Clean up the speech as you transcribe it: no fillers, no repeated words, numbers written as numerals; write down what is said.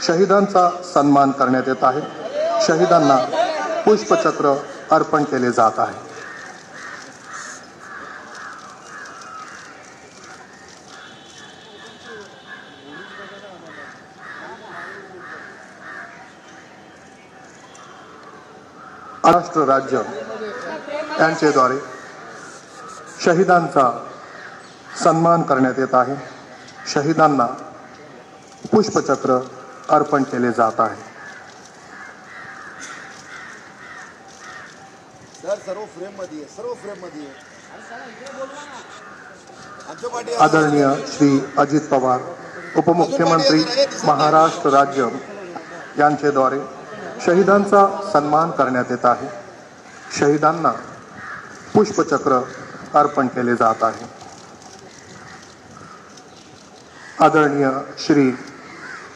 शहीदांचा सन्मान करण्यात येत आहे। शहीदांना पुष्पचक्र अर्पण केले जात आहे। महाराष्ट्र राज्य यांच्याद्वारे शहीदांचा सन्मान करण्यात येत आहे। शहीदांना पुष्पचक्र अर्पण केले जात आहे। सर्व फ्रेम मध्ये आदरणीय श्री अजित पवार उपमुख्यमंत्री महाराष्ट्र राज्य यांच्याद्वारे शहीदांचा सन्मान करण्यात येत आहे। शहीदांना पुष्पचक्र अर्पण केले जात आहे। आदरणीय श्री